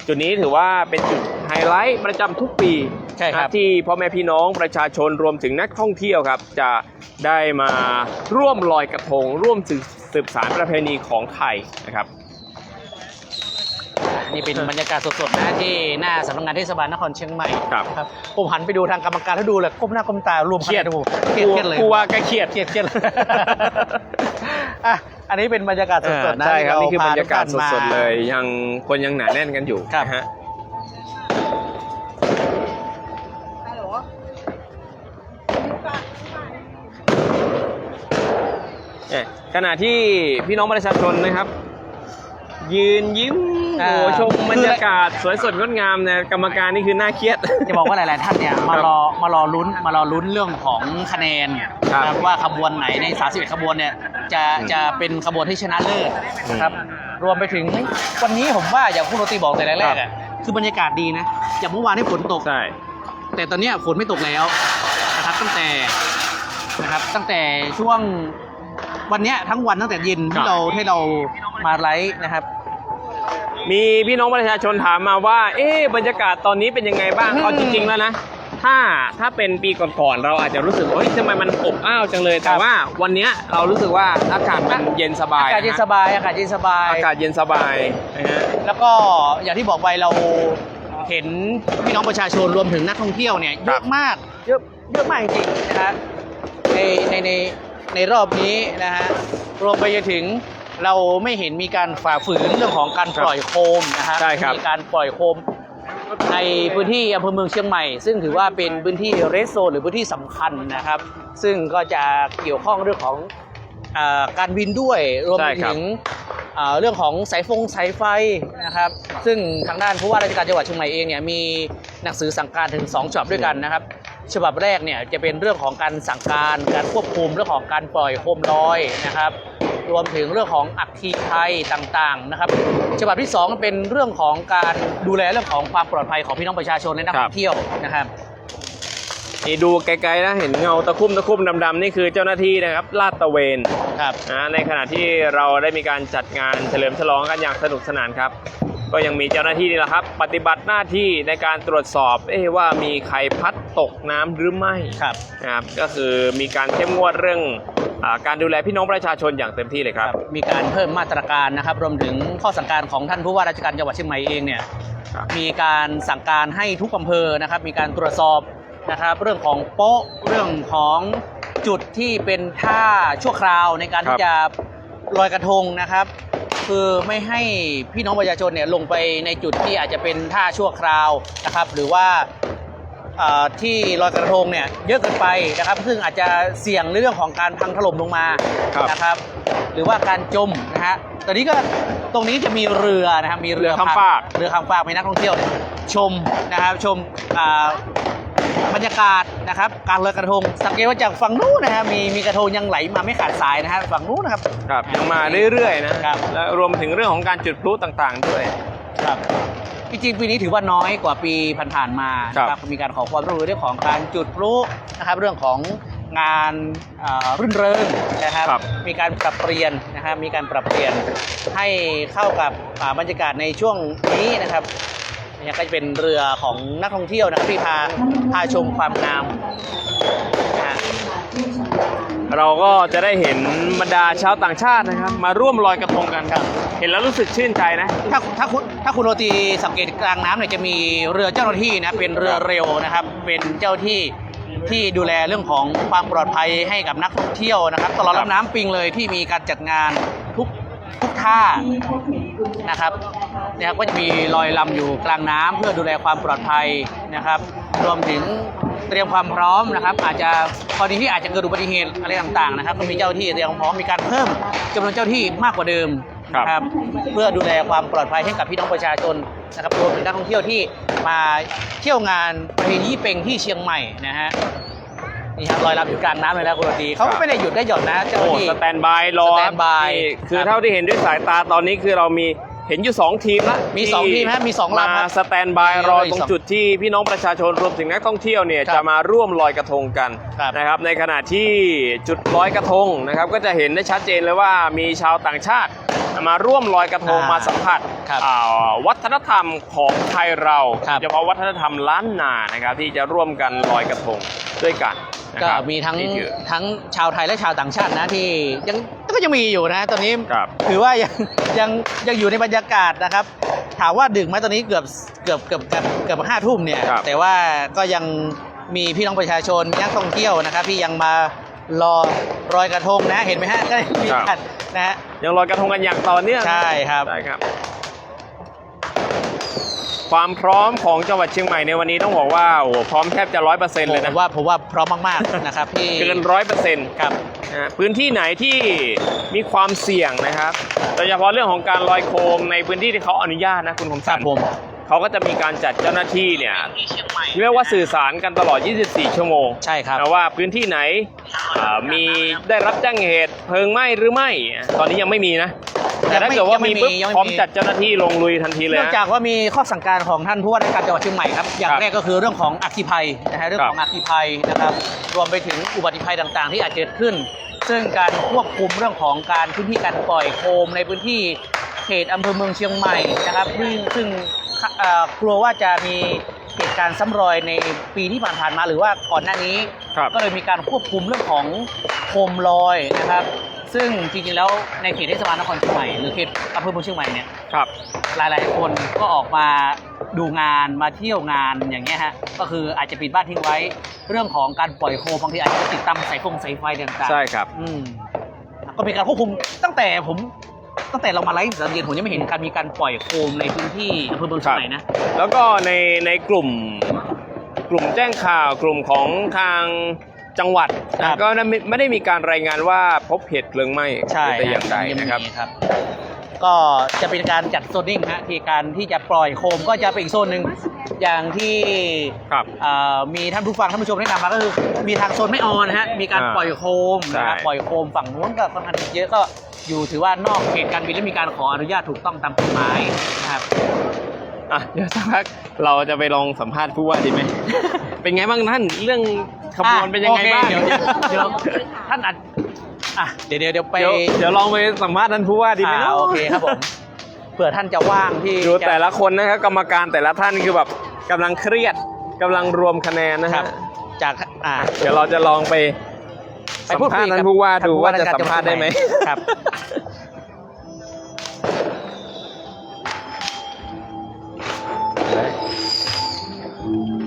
จุดนี้ถือว่าเป็นจุดไฮไลท์ประจำทุกปี ใช่ครับ นะที่พ่อแม่พี่น้องประชาชนรวมถึงนักท่องเที่ยวครับ จะได้มาร่วมลอยกระทง ร่วมสืบสานประเพณีของไทยนะครับ นี่เป็นบรรยากาศสดๆนะที่หน้าสำนักงานเทศบาลนครเชียงใหม่ ครับ ครับผมหันไปดูทางกรรมการแล้วดูเลยก้มหน้าก้มตารวม เครียด คะแนนโอ้โหเครียดเลย ผู้ว่าก็เครียด เครียดเลย อ่ะอันนี้เป็นบรรยากาศสดๆนะ ใช่ครับ ที่ นี่คือบรรยากาศ พทุท่น ส ม ดๆเลย ยังคนยังหนาแน่นกันอยู่ ครับ นะฮะขณะที่พี่น้องประชาชนนะครับ ยืนยิ้มโอ้โหชมบรรยากาศสวยสดงดงามเนี่ยกรรมการนี่คือน่าเครียด จะบอกว่าหลายๆท่านเนี่ยมารอลุ้นเรื่องของคะแนน ครับ นะครับว่าขบวนไหนใน31ขบวนเนี่ยจะเป็นขบวนที่ชนะเลิศนะครับรวมไปถึงวันนี้ผมว่าอย่างคุณโรตีบอกแต่แรกๆอ่ะคือบรรยากาศดีนะอย่างเมื่อวานที่ฝนตก ใช่ แต่ตอนเนี้ยฝนไม่ตกแล้วนะครับตั้งแต่ช่วงวันเนี้ยทั้งวันตั้งแต่เย็นที่เรามาไลฟ์นะครับ มีพี่น้องประชาชนถามมาว่า บรรยากาศตอนนี้เป็นยังไงบ้าง เอาจริงๆแล้วนะ ถ้าเป็นปีก่อนๆเราอาจจะรู้สึกว่าเฮ้ยทำไมมันอบอ้าวจังเลยแต่ว่าวันเนี้ยเรารู้สึกว่าอากาศมันเย็นสบาย อากาศเย็นสบายอากาศเย็นสบาย อากาศเย็นสบายนะฮะ แล้วก็อย่างที่บอกไปเราเห็นพี่น้องประชาชนรวมถึงนักท่องเที่ยวเนี่ยเยอะมากเยอะมากจริงๆนะฮะในรอบนี้นะฮะรวมไปจนถึงเราไม่เห็นมีการฝ่าฝืนเรื่องของการปล่อยโคมนะฮะ ใช่ครับ มีการปล่อยโคมในพื้นที่อำเภอเมืองเชียงใหม่ ซึ่งถือว่าเป็นพื้นที่เรสโซนหรือพื้นที่สำคัญนะครับ ซึ่งก็จะเกี่ยวข้องเรื่องของการบินด้วยรวมไปถึงเรื่องของสายไฟนะครับซึ่งทางด้านผู้ว่าราชการจังหวัดเชียงใหม่เองเนี่ยมีหนังสือสั่งการถึง2ฉบับด้วยกันนะครับฉบับแรกเนี่ยจะเป็นเรื่องของการสั่งการควบคุมเรื่องของการปล่อยโคมลอยนะครับรวมถึงเรื่องของอัคคีภัยต่างๆนะครับฉบับที่2เป็นเรื่องของการดูแลเรื่องของความปลอดภัยของพี่น้องประชาชนและนักท่องเที่ยวนะครับ นี่ดูไกลๆนะเห็นเงาตะคุ่มดำๆนี่คือเจ้าหน้าที่นะครับลาดตระเวน ครับ ในขณะที่เราได้มีการจัดงานเฉลิมฉลองกันอย่างสนุกสนานครับก็ยังมีเจ้าหน้าที่นี่แหละครับปฏิบัติหน้าที่ในการตรวจสอบว่ามีใครพลัดตกน้ำหรือไม่นะครับก็คือมีการเข้มงวดเรื่องการดูแลพี่น้องประชาชนอย่างเต็มที่เลยครับ มีการเพิ่มมาตรการนะครับรวมถึงข้อสั่งการของท่านผู้ว่าราชการจังหวัดเชียงใหม่เองเนี่ยมีการสั่งการให้ทุกอำเภอนะครับมีการตรวจสอบนะครับเรื่องของโป๊ะเรื่องของจุดที่เป็นท่าชั่วคราวในการที่จะลอยกระทงนะครับคือไม่ให้พี่น้องประชาชนเนี่ยลงไปในจุดที่อาจจะเป็นท่าชั่วคราวนะครับหรือว่าที่ลอยกระทงเนี่ยเยอะเกินไปนะครับซึ่งอาจจะเสี่ยงในเรื่องของการพังถล่มลงมานะครับหรือว่าการจมนะฮะตอนนี้ก็ตรงนี้จะมีเรือนะครับมีเรือข้ามฟากมีนักท่องเที่ยวชมนะครับชมบรรยากาศนะครับการลอยกระทงสังเกตว่าจากฝั่งนู้นนะครับมีกระทงยังไหลมาไม่ขาดสายนะฮะฝั่งนู้นนะครับยังมาเรื่อยๆนะครับและรวมถึงเรื่องของการจุดพลุต่างๆด้วยครับจริงๆปีนี้ถือว่าน้อยกว่าปีผ่านๆมาครับมีการขอความร่วมมือเรื่องของการจุดพลุนะครับเรื่องของงานรื่นเริงนะครับมีการปรับเปลี่ยนนะครับมีการปรับเปลี่ยนให้เข้ากับบรรยากาศในช่วงนี้นะครับนี่ก็จะเป็นเรือของนักท่องเที่ยวนะครับที่พาชมความงามนะเราก็จะได้เห็นบรรดาชาวต่างชาตินะครับมาร่วมลอยกระทงกันครับเห็นแล้วรู้สึกชื่นใจนะถ้าคุณโรตีสังเกตกลางน้ำเนี่ยจะมีเรือเจ้าหน้าที่นะเป็นเรือเร็วนะครับเป็นเจ้าที่ดูแลเรื่องของความปลอดภัยให้กับนักท่องเที่ยวนะครับตลอดลำน้ำปิงเลยที่มีการจัดงานทุกท่านะครับก็จะมีลอยลำอยู่กลางน้ำเพื่อดูแลความปลอดภัยนะครับรวมถึงเตรียมความพร้อมนะครับอาจจะพอดีที่อาจจะเกิดอุบัติเหตุอะไรต่างๆนะครับก็มีเจ้าที่เตรียมความพร้อมมีการเพิ่มจำนวนเจ้าที่มากกว่าเดิมครับเพื่อดูแลความปลอดภัยให้กับพี่น้องประชาชนนะครับรวมถึงนักท่องเที่ยวที่มาเที่ยวงานประเพณียี่เป็งที่เชียงใหม่นะฮะนี่ครับลอยลำอยู่กลางน้ำเลยแล้วคุณโรตีเขาไม่ได้หยุดได้หย่อนนะเจ้าหน้าที่สแตนบายรอคือเท่าที่เห็นด้วยสายตาตอนนี้คือเรามีเห็นอยู่2ทีมละมี2ทีมมี2ลำมาสแตนบายรอตรงจุดที่พี่น้องประชาชนรวมถึงนักท่องเที่ยวเนี่ยจะมาร่วมลอยกระทงกันนะครับในขณะที่จุดลอยกระทงนะครับก็จะเห็นได้ชัดเจนเลยว่ามีชาวต่างชาติมาร่วมลอยกระทงมาสัมผัสวัฒนธรรมของไทยเราเฉพาะวัฒนธรรมล้านนานะครับที่จะร่วมกันลอยกระทงด้วยกันก็มีทั้งชาวไทยและชาวต่างชาตินะที่ยังมีอยู่นะตอนนี้ถือว่ายังอยู่ในบรรยากาศนะครับถามว่าดึกไหมตอนนี้เกือบ5 ทุ่มเนี่ยแต่ว่าก็ยังมีพี่น้องประชาชนนักท่องเที่ยวนะครับที่ยังมารอลอยกระทงนะเห็นไหมฮะก็มีกันนะฮะยังลอยกระทงกันอย่างต่อเนื่องใช่ครับความพร้อมของจังหวัดเชียงใหม่ในวันนี้ต้องบอกว่าโอ้พร้อมแทบจะ 100% เลยนะผมว่าพร้อมมากๆนะครับที่เกิน 100% ครับพื้นที่ไหนที่มีความเสี่ยงนะครับโดยเฉพาะเรื่องของการลอยโคมในพื้นที่ที่เขาอนุญาตนะคุณคมสันเขาก็จะมีการจัดเจ้าหน้าที่เนี่ยเรียกว่าสื่อสารกันตลอด24 ชั่วโมงใช่ครับว่าพื้นที่ไหนมีได้รับแจ้งเหตุเพลิงไหม้หรือไม่ตอนนี้ยังไม่มีนะแต่ถ้าเกิดว่ามีปุ๊บพร้อมจัดเจ้าหน้าที่ลงลุยทันทีเลยเนื่องจากว่ามีข้อสั่งการของท่านผู้ว่าราชการจังหวัดเชียงใหม่ครับอย่างแรกก็คือเรื่องของอัคคีภัยนะฮะเรื่องของอัคคีภัยนะครับรวมไปถึงอุบัติภัยต่างๆที่อาจจะเกิดขึ้นซึ่งการควบคุมเรื่องของการพื้นที่การปล่อยโคมในพื้นที่เขตอำเภอเมืองเชียงใหม่นะครับซึ่งกลัวว่าจะมีเหตุ การซ้ำรอยในปีที่ผ่านๆมาหรือว่าก่อนหน้านี้ ครับ ก็เลยมีการควบคุมเรื่องของโคมลอยนะครับ ซึ่งจริงๆแล้วในเขตเทศบาลนครเชียงใหม่หรือเขตอำเภอเมืองเชียงใหม่เนี่ย ครับ หลายๆคนก็ออกมาดูงานมาเที่ยวงานอย่างเงี้ยฮะก็คืออาจจะปิดบ้านทิ้งไว้เรื่องของการปล่อยโคมบางทีอาจจะติดตั้งสายไฟต่างๆ ใช่ครับ ก็มีการควบคุมตั้งแต่เรามาไลฟ์ตอนเย็นผมยังไม่เห็นการมีการปล่อยโคมในพื้นที่อำเภอเมืองเชียงใหม่นะ แล้วก็ในกลุ่มแจ้งข่าวกลุ่มของทางจังหวัด ครับ ก็ไม่ได้มีการรายงานว่าพบเหตุเพลิงไหม้ ใช่ แต่อย่างใดนะครับ ยังมีครับ ก็จะเป็นการจัดโซนนิ่งฮะที่การที่จะปล่อยโคมก็จะเป็นอีกโซนหนึ่งอย่างที่ ครับ มีท่านผู้ฟังท่านผู้ชมแนะนำมาก็คือมีทางโซนไม่ออนนะฮะมีการปล่อยโคมนะครับ ใช่ ปล่อยโคมฝั่งนู้นก็ค่อนข้างเยอะก็อยู่ถือว่านอกเขตการบินและมีการขออนุญาตถูกต้องตามกฎหมายนะครับ อ่ะเดี๋ยวสักพักเราจะไปลองสัมภาษณ์ผู้ว่าดีไหม เป็นไงบ้างท่านเรื่องขบวนเป็นยังไงบ้าง โอเคเดี๋ยวท่านอัดเดี๋ยวไป เดี๋ยวลองไปสัมภาษณ์ท่านผู้ว่าดีไหมเนาะ โอเคครับผมเผื่อท่านจะว่างที่ ดู จะ แต่ละคนนะครับกรรมการแต่ละท่านคือแบบกำลังเครียดกำลังรวมคะแนนนะ ค ค รั รั บบ จาก เดี๋ยวเราจะลองไปสัมภาษณ์ท่านผู้ว่าดูว่าจะสัมภาษณ์ได้ไหม ครับ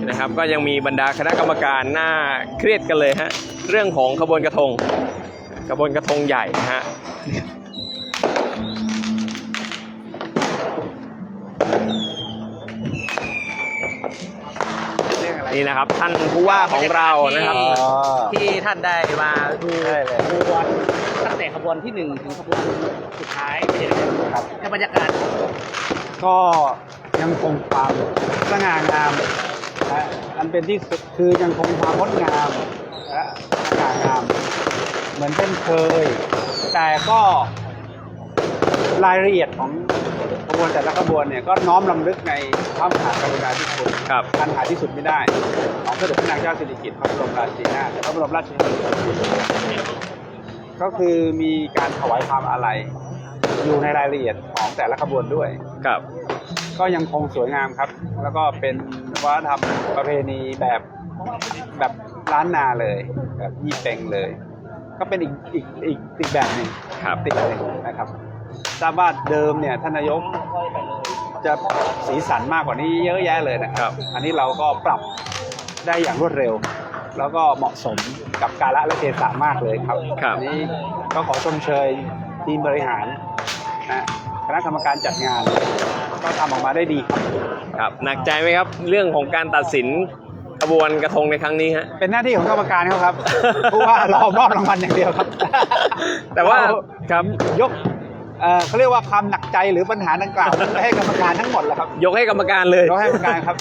นะครับก็ยังมีบรรดาคณะกรรมการหน้าเครียดกันเลยฮะเรื่องของขบวนกระทงใหญ่นะฮะนี่นะครับท่านผู้ว่าของเรานะครับ ที่ท่านได้มาดู ได้เลย ขบวนตั้งแต่ขบวนที่1ถึงขบวนสุดท้ายครับในบรรยากาศ ก็ยังคงความสง่างามและอันเป็นที่สุดคือยังคงความงดงามและสง่างามเหมือนเช่นเคย แต่ก็รายละเอียดของขบวนแต่ละขบวนเนี่ยก็น้อมรำลึกในพระมหากรุณาธิคุณ ครับ อันหาที่สุดไม่ได้ของสมเด็จพระนางเจ้าสิริกิติ์พระบรมราชินีนาถและพระบรมราชชนนีก็คือมีการถวายความอาลัยอยู่ในรายละเอียดของแต่ละขบวนด้วย ครับ ก็ยังคงสวยงามครับ แล้วก็เป็นวัฒนธรรมประเพณีแบบล้านนาเลยแบบยี่เป็งเลย ก็เป็นอีกแบบหนึ่ง ครับ ติดหนึ่งนะครับทราบว่าเดิมเนี่ยท่านนายกจะสีสันมากกว่านี้เยอะแยะเลยนะค ครั รับ อันนี้เราก็ปรับได้อย่างรวดเร็ว แล้วก็เหมาะสมกับกาลและเทศะมากเลยครับ ครับ อันนี้ก็ขอชมเชยทีมบริหารนะคณะกรรมการจัดงานก็ทำออกมาได้ดีครับ ครับหนักใจไหมครับเรื่องของการตัดสินขบวนกระทงในครั้งนี้ฮะ เป็นหน้าที่ของกรรมการเขาครับ ผู้ว่ารอมอบรางวัลอย่างเดียวครับ แต่ว่าครับ ยกเขาเรียกว่าความหนักใจหรือปัญหาดังกล่าวนั้นให้กรรมการทั้งหมดแหละครับ ยกให้กรรมการเลย ยกให้กรรมการครับ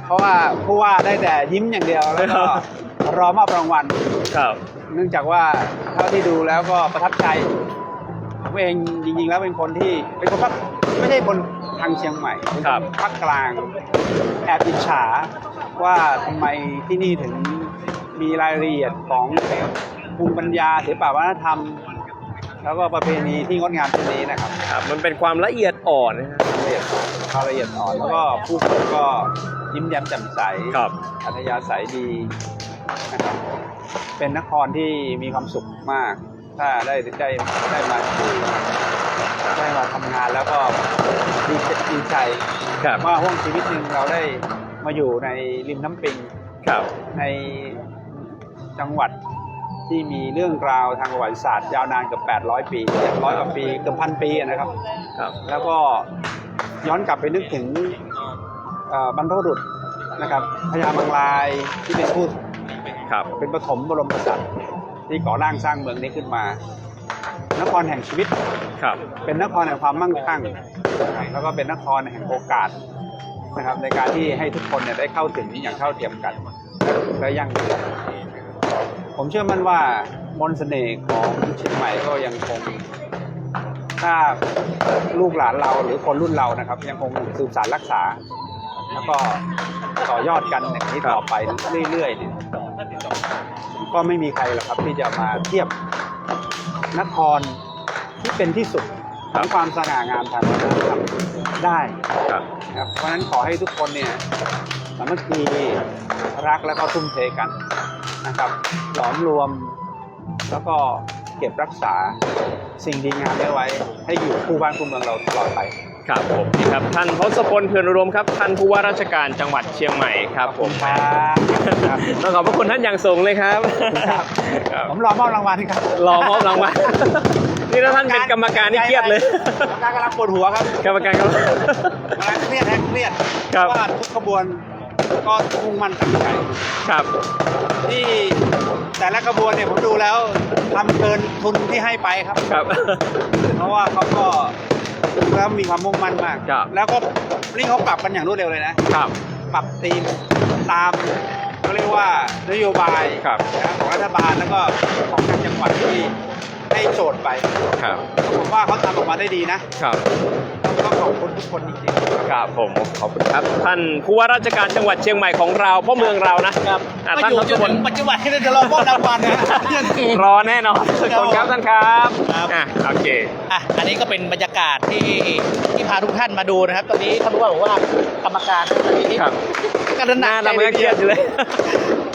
เพราะว่าผู้ว่าได้แต่ยิ้มอย่างเดียวแล้วก็รอมอบรางวัล ครับ เนื่องจากว่าเท่าที่ดูแล้วก็ประทับใจผมเองจริงๆแล้วเป็นคนที่เป็นคนภาคไม่ใช่คนทางเชียงใหม่เป็น ค ค รั น บ ภาคกลางแอบอิจฉาว่าทำไมที่นี่ถึงมีรายละเอียดของภูมิปัญญาศิลปวัฒนธรรม แล้วก็ประเพณีที่งดงามเช่นนี้นะครับ ครับมันเป็นความละเอียดอ่อนนะฮะ ความละเอียดอ่อนแล้วก็ผู้คนก็ยิ้มแย้มแจ่มใส ครับ อัธยาศัยดีนะครับเป็นนครที่มีความสุขมาก ถ้าได้มาอยู่ได้มาทำงานแล้วก็ดีใจ ครับ ว่าห่วงชีวิตหนึ่งเราได้มาอยู่ในริมน้ำปิง ครับ ในจังหวัดที่มีเรื่องราวทางประวัติศาสตร์ยาวนานเกือบ800 ปี700 กว่าปีเกือบ1,000 ปีนะครับ ครับ แล้วก็ย้อนกลับไปนึกถึงบรรพบุรุษนะครับพญามังรายที่เป็นผู้ ครับ เป็นปฐมบรมกษัตริย์ที่ก่อร่างสร้างเมืองนี้ขึ้นมา นครแห่งชีวิต ครับ เป็นนครแห่งความมั่งคั่งแล้วก็เป็นนครแห่งโอกาสนะครับในการที่ให้ทุกคนเนี่ยได้เข้าถึงอย่างเท่าเทียมกันและยั่งยืนผมเชื่อมั่นว่ามนต์เสน่ห์ของเชียงใหม่ก็ยังคงถ้าลูกหลานเราหรือคนรุ่นเรานะครับ ยังคงสืบสานรักษา แล้วก็ต่อยอดกันอย่างนี้ต่อไปเรื่อยๆเนี่ยก็ไม่มีใครหรอกครับที่จะมาเทียบนครที่เป็นที่สุด ของความสง่างามทางวัฒนธรรมได้ ครับ นะครับเพราะฉะนั้นขอให้ทุกคนเนี่ยสามัคคีรักแล้วก็ทุ่มเทกันนะครับหลอมรวมแล้วก็เก็บรักษาสิ่งดีงามไว้ให้อยู่คู่บ้านคู่เมืองเราตลอดไป ครับผมนี่ครับท่านทศพลเพื่อนรวมครับท่านผู้ว่าราชการจังหวัดเชียงใหม่ครับผม ครับ ต้องขอบพระคุณท่านอย่างสูงเลยครับ ครับ ครับ ผมรอมอบรางวัลครับ รอมอบรางวัล นี่ถ้าท่านเป็นกรรมการนี่เครียดเลย กรรมการกำลังปวดหัวครับ กรรมการครับ กำลังเครียดเครียด ครับ ว่าทุกขบวนก็มุ่งมั่นตั้งใจ ครับ ที่แต่ละขบวนเนี่ยผมดูแล้วทำเกินทุนที่ให้ไปครับ ครับ เพราะว่าเขาก็แล้วมีความมุ่งมั่นมาก ครับ แล้วก็นี่เขาปรับกันอย่างรวดเร็วเลยนะ ครับ ปรับธีมตามเขาเรียกว่านโยบาย ครับ นะของรัฐบาลแล้วก็ของทางจังหวัดที่ให้โจทย์ไป ครับ ผมว่าเขาทำออกมาได้ดีนะครับ ต้องขอบคุณทุกคนจริงๆ ครับผมขอบคุณครับท่านผู้ว่าราชการจังหวัดเชียงใหม่ของเราพ่อเมืองเรานะครับท่านทศพล ปัจจุบันที่จะรอมอบรางวัลนะเที่ยงคืน รอแน่นอนขอบคุณครับท่านครับ ครับ โอเค อันนี้ก็เป็นบรรยากาศที่พาทุกท่านมาดูนะครับ ตอนนี้ท่านผู้ว่าบอกว่ากรรมการตอนนี้ ครับ กำลังหนัก หน้าเราไม่เครียดอยู่เลย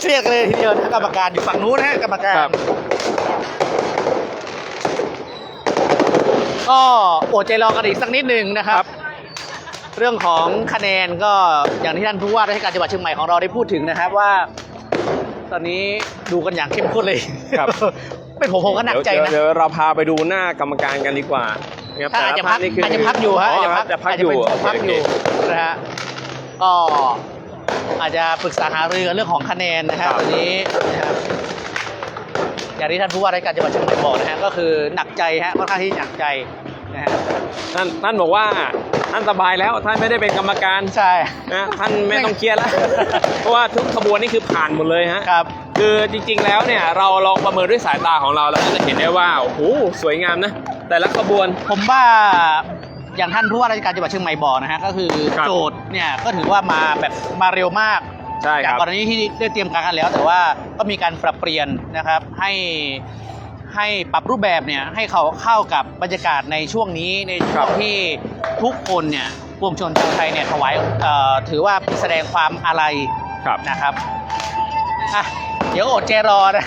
เครียดเลยทีเดียวนะกรรมการอยู่ฝั่งนู้นนะฮะกรรมการ ครับ ก็อดใจรอกันอีกสักนิดหนึ่งนะครับ เรื่องของคะแนนก็อย่างที่ท่านผู้ว่าราชการจังหวัดเชียงใหม่ของเราได้พูดถึงนะครับว่า ตอนนี้ดูกันอย่างเข้มข้นเลย ครับ เป็นผมก็หนักใจนะ เดี๋ยวเราพาไปดูหน้ากรรมการกันดีกว่านะครับ ถ้าอาจจะพัก แต่ลภพนี่คื อาจจะพักอยู่ฮะ อ๋อจะพักอยู่ อาจจะเป็นพักอยู่ โเค นะฮะก็อาจจะปรึกษาหารือกันเรื่องของคะแนนนะครับ ครับ วันนี้นะครับอย่างที่ท่านผู้ว่าราชการจังหวัดเชียงใหม่บอกนะฮะก็คือหนักใจฮะค่อนข้างที่หนักใจนะฮะ ท่านบอกว่าท่านสบายแล้วท่านไม่ได้เป็นกรรมการ ใช่ นะท่านไม่ต้องเครียดแล้ว เพราะว่าทุกขบวนนี่คือผ่านหมดเลยฮะ ครับ คือจริงๆแล้วเนี่ยเราลองประเมินด้วยสายตาของเราแล้วก็จะเห็นได้ว่าโอ้โหสวยงามนะแต่ละขบวน ผมว่าอย่างท่านผู้ว่าราชการจังหวัดเชียงใหม่บอกนะฮะก็คือ ครับ โจทย์เนี่ยก็ถือว่ามาแบบมาเร็วมาก ใช่ค จาก รับ ก่อนหน้านี้ที่ได้เตรียมการกันแล้ว แต่ว่าก็มีการปรับเปลี่ยนนะครับให้ปรับรูปแบบเนี่ยให้เขาเข้ากับบรรยากาศในช่วงนี้ในช่วงที่ทุกคนเนี่ยปวงชนชาวไทยเนี่ยถวายถือว่าแสดงความอาลัย ครับ นะครับอ่ะเดี๋ยวอดใจรอนะ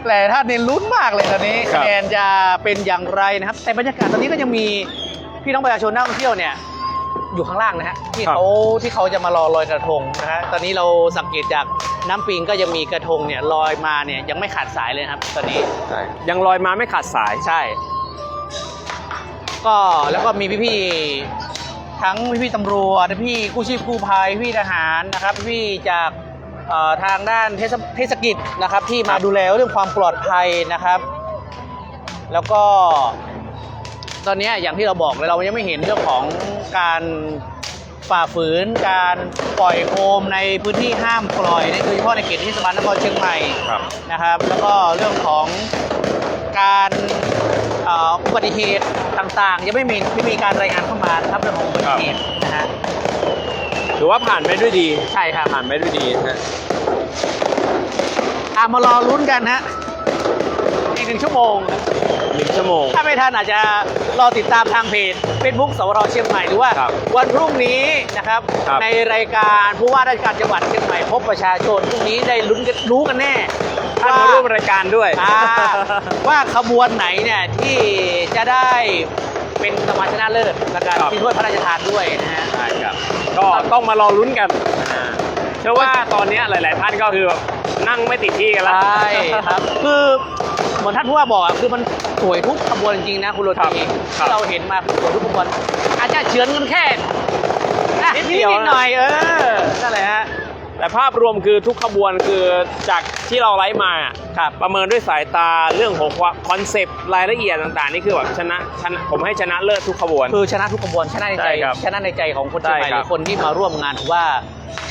หลายท่านเนี่ยลุ้นมากเลยตอนนี้ ครั คะ บ แนนจะเป็นอย่างไรนะครับ แต่บรรยากาศตอนนี้ก็ยังมีพี่น้องประชาชนนักท่องเที่ยวเนี่ยอยู่ข้างล่างนะฮะที่เขาจะมารอลอยกระทงนะฮะตอนนี้เราสังเกตจากน้ำปิงก็ยังมีกระทงเนี่ยลอยมาเนี่ยยังไม่ขาดสายเลยนะครับ ตอนนี้ ใช่ยังลอยมาไม่ขาดสาย ใช่ ก็แล้วก็มีพี่ๆทั้งพี่ๆตำรวจพี่กู้ชีพกู้ภัยพี่ทหารนะครับพี่จากทางด้านเทศกิจนะครับที่มาดูแลเรื่องความปลอดภัยนะครับ แล้วก็ตอนนี้อย่างที่เราบอกเลยเรายังไม่เห็นเรื่องของการฝ่าฝืนการปล่อยโคมในพื้นที่ห้ามปล่อยโดยเฉพาะในเขตเทศบาลนครเชียงใหม่ ครับ นะครับ แล้วก็เรื่องของการอุบัติเหตุต่างๆยังไม่มีการรายงานเข้ามานะครับเรื่องของอุบัติเหตุนะฮะ ถือว่าผ่านไปด้วยดี ใช่ครับ ผ่านไปด้วยดีนะฮะ มารอลุ้นกันฮะอีก1 ชั่วโมง 1 ชั่วโมง ถ้าไม่ทันอาจจะรอติดตามทางเพจ Facebook สวทเชียงใหม่หรือว่า ครับ วันพรุ่งนี้นะครับ ครับ ในรายการผู้ว่าราชการจังหวัดเชียงใหม่พบประชาชนพรุ่งนี้ได้รู้กันแน่ ท่านมาร่วมรายการด้วย ว่าขบวนไหนเนี่ยที่จะได้เป็นรางวัลชนะเลิศและการ ครับ ที่ถ้วยพระราชทานด้วยนะฮะ ใช่ครับก็ต้องมารอลุ้นกันเชื่อว่าตอนนี้หลาย ๆ ท่านก็คือแบบนั่งไม่ติดที่กันแล้ว ใช่ครับ คือเหมือนท่านผู้ว่าบอกอะคือมันสวยทุกขบวนจริงๆนะคุณโร ครับ ตี ครับ ที่เราเห็นมาสวยทุกขบวนอาจจะเฉือนกันแค่ นิดเดียว นิดหน่อยนั่นแหละฮะ แต่ภาพรวมคือทุกขบวนคือจากที่เราไลฟ์มา ครับ ประเมินด้วยสายตาเรื่องของคอนเซปต์รายละเอียดต่าง ๆ นี่คือแบบชนะผมให้ชนะเลิศทุกขบวน คือชนะทุกขบวนชนะในใจ ใช่ครับ ชนะในใจของคนเชียงใหม่ ใช่ ห ครั รื บ อคนที่มาร่วมงานถือว่า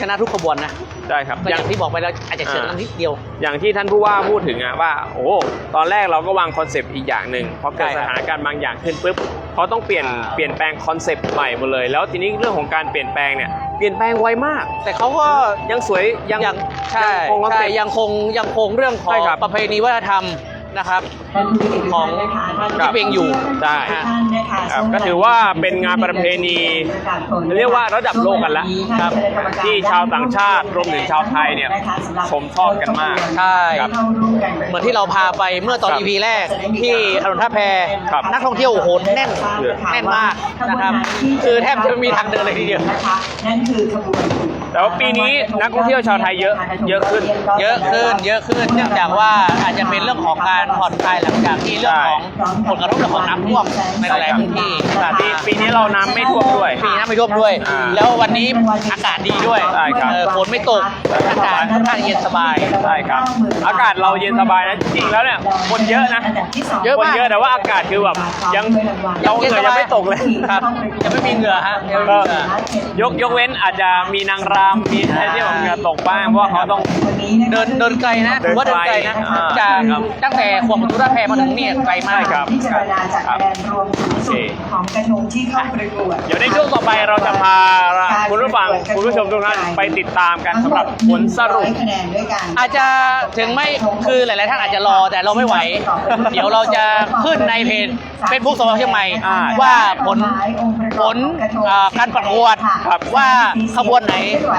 ชนะทุกขบวนนะ ใช่ครับ ก็อย่างที่บอกไปแล้วอาจจะเฉือนกันนิดเดียว อย่างที่ท่านผู้ว่าพูดถึงอะว่าโอ้ตอนแรกเราก็วางคอนเซปต์อีกอย่างหนึ่งพอเกิด ใช่ ส ครับ ถานการณ์บางอย่างขึ้นปุ๊บเขาต้องเปลี่ยนแปลงคอนเซปต์ใหม่หมดเลย แล้วทีนี้เรื่องของการเปลี่ยนแปลงเนี่ยเปลี่ยนแปลงไวมาก แต่เขาก็ ยังสวยยัง ใช่ คงคอน ใช่ เซ็ปต์ ยังคงเรื่องขอ ใช่ ง ครับ ประเพณีวัฒนธรรมนะครับ ท่านผู้มีเกียรติทุก ของ ท่านนะคะ ยี่เปงอยู่ ใช่ ฮะ ครับก็ถือว่าเป็นงานประเพณีเรียกว่าระดับโลกกันแล้วครับที่ชาวต่างชาติรวมถึงชาวไทยเนี่ยชมชอบกันมาก ใช่ ครับ เหมือนที่เราพาไปเมื่อตอน ครับ EP แรกที่ถนนท่าแพ ครับ นักท่องเที่ยวโอ้โหแน่นแน่นมากนะครับคือแทบจะไม่มีทางเดินเลยทีเดียว นั่นคือขบวน แต่ว่าปีนี้นักท่องเที่ยวชาวไทยเยอะขึ้น เยอะขึ้นเนื่องจากว่าอาจจะเป็นเรื่องของการผ่อนคลายหลังจากที่เรื่องของผลกระทบเรื่องของน้ำท่วมในหลายๆพื้นที่ครับ ปีนี้เราน้ำไม่ท่วมด้วย ปีน้ำไม่ท่วมด้วย อ่า แล้ววันนี้อากาศดีด้วย ใช่ครับ ฝนไม่ตกอากาศค่อนข้างเย็นสบาย ใช่ครับ อากาศเราเย็นสบายนะจริงๆแล้วเนี่ยคนเยอะนะ เยอะ คน มาก เยอะแต่ว่าอากาศคือแบบยังเราเหงื่อยังไม่ตกเลย ครับยังไม่มีเหงื่อฮะยังไม่มีเหงื่อ ยกเว้นอาจจะมีนางรำมีอะไรที่แบบเหงื่อตกบ้างเพราะว่าเขาต้อง เดินไกลนะถือว่าเดินไกลนะ อ่า จาก ครับ ตั้งแต่ขวงประตูท่าแพมาถึงเนี่ยไกลมาก ครับ พิจารณาจากคะแนนรวมสูงสุดของกระทงที่เข้าประกวด เดี๋ยวในช่วงต่อไปเราจะพาคุณผู้ฟังคุณผู้ชมทุกท่านไปติดตามกันสำหรับผลสรุป คะแนนด้วยกัน อาจจะถึงไม่คือหลาย ๆ ท่านอาจจะรอแต่เราไม่ไหว เดี๋ยวเราจะขึ้นในเพจเฟซบุ๊กสวเชียงใหม่ อ่า ว่าผลการประกวด ครับ ว่าขบวนไหน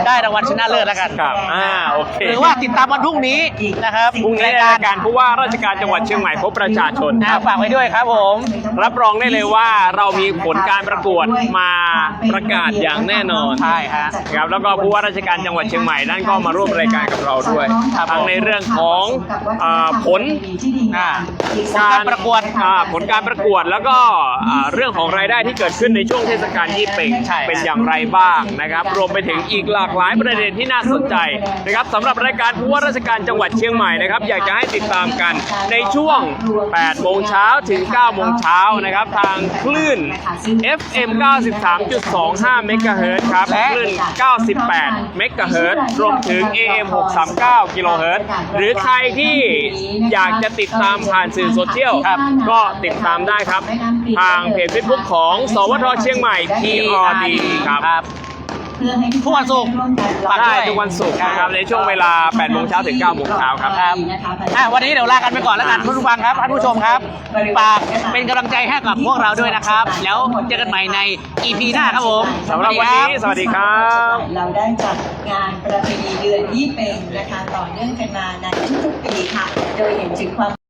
ได้รางวัลชนะเลิศแล้วกัน ครับโอเค หรือว่าติดตามวันพรุ่งนี้นะครับ พรุ่งนี้ในรายการผู้ว่าราชการจังหวัดเชียงใหม่พบประชาชน ฝากไว้ด้วยครับผม รับรองได้เลยว่าเรามีผลการประกวดมาประกาศอย่างแน่นอน ใช่ฮะ ครับแล้วก็ผู้ว่าราชการจังหวัดเชียงใหม่นั่นก็มาร่วมรายการกับเราด้วย ครับ ทั้งในเรื่องของผล การประกวด ผลการประกวดแล้วก็เรื่องของรายได้ที่เกิดขึ้นในช่วงเทศกาลยี่เป่ง ใช่ เป็นอย่างไรบ้างนะครับรวมไปถึงอีกหลากหลายประเด็นที่น่าสนใจนะครับสำหรับรายการผู้ว่าราชการจังหวัดเชียงใหม่นะครับอยากจะให้ติดตามกันในช่วง 8 โมงเช้าถึง 9 โมงเช้านะครับทางคลื่น FM 93.25 เมกะเฮิรตซ์ครับ และ คลื่น 98 เมกะเฮิรตซ์รวมถึง AM 639 กิโลเฮิรตซ์หรือใครที่อยากจะติดตามผ่านสื่อโซเชียล ครับ ก็ติดตามได้ครับ ทางเพจเฟซบุ๊กของสวทเชียงใหม่ PRD ครับ ทุกวันศุกร์ฝาก ได้ ด้วย ทุกวันศุกร์นะครับในช่วงเวลา 8 โมงเช้าถึง 9 โมงเช้าครับ ครับวันนี้เดี๋ยวลากันไปก่อนแล้วกันคุณผู้ฟังครับท่านผู้ชมครับฝากเป็นกำลังใจให้กับพวกเราด้วยนะครับ แล้วเจอกันใหม่ใน EP หน้าครับผม สำหรับวันนี้สวัสดีครับ เราได้จัดงานประเพณีเดือนยี่เปงนะคะต่อเนื่องกันมาในทุกๆปีค่ะ โดยเห็นถึงความ